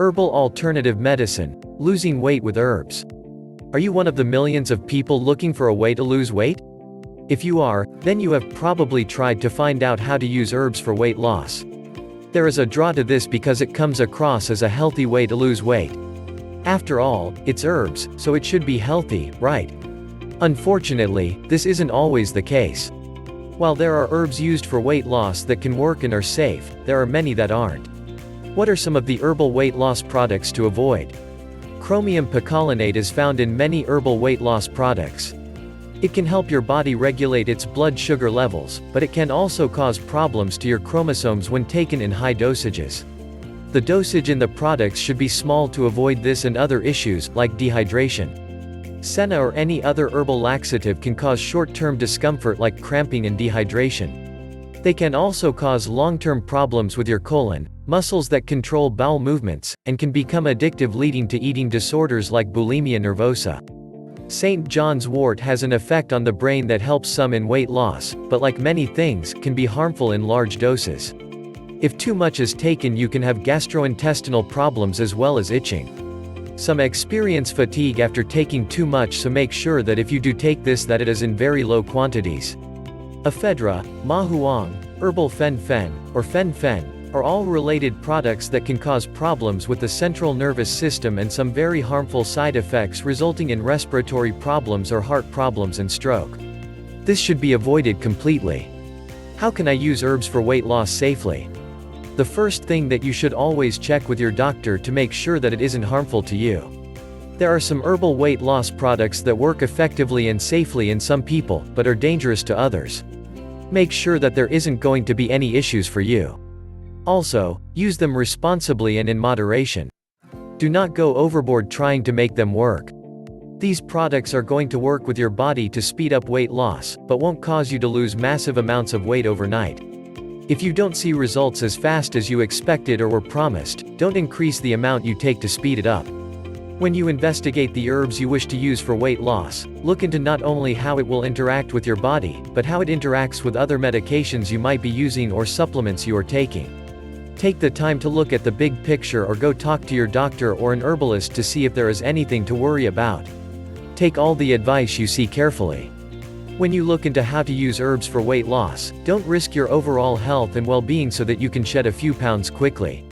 Herbal alternative medicine, losing weight with herbs. Are you one of the millions of people looking for a way to lose weight? If you are, then you have probably tried to find out how to use herbs for weight loss. There is a draw to this because it comes across as a healthy way to lose weight. After all, it's herbs, so it should be healthy, right? Unfortunately, this isn't always the case. While there are herbs used for weight loss that can work and are safe, there are many that aren't. What are some of the herbal weight loss products to avoid? Chromium picolinate is found in many herbal weight loss products. It can help your body regulate its blood sugar levels, but it can also cause problems to your chromosomes when taken in high dosages. The dosage in the products should be small to avoid this and other issues, like dehydration. Senna or any other herbal laxative can cause short-term discomfort like cramping and dehydration. They can also cause long-term problems with your colon, muscles that control bowel movements, and can become addictive, leading to eating disorders like bulimia nervosa. St. John's wort has an effect on the brain that helps some in weight loss, but like many things, can be harmful in large doses. If too much is taken, you can have gastrointestinal problems as well as itching. Some experience fatigue after taking too much, so make sure that if you do take this that it is in very low quantities. Ephedra, mahuang, herbal fen-phen, or fen-phen, are all related products that can cause problems with the central nervous system and some very harmful side effects resulting in respiratory problems or heart problems and stroke. This should be avoided completely. How can I use herbs for weight loss safely? The first thing that you should always check with your doctor to make sure that it isn't harmful to you. There are some herbal weight loss products that work effectively and safely in some people, but are dangerous to others. Make sure that there isn't going to be any issues for you. Also, use them responsibly and in moderation. Do not go overboard trying to make them work. These products are going to work with your body to speed up weight loss, but won't cause you to lose massive amounts of weight overnight. If you don't see results as fast as you expected or were promised, don't increase the amount you take to speed it up. When you investigate the herbs you wish to use for weight loss, look into not only how it will interact with your body, but how it interacts with other medications you might be using or supplements you are taking. Take the time to look at the big picture or go talk to your doctor or an herbalist to see if there is anything to worry about. Take all the advice you see carefully. When you look into how to use herbs for weight loss, don't risk your overall health and well-being so that you can shed a few pounds quickly.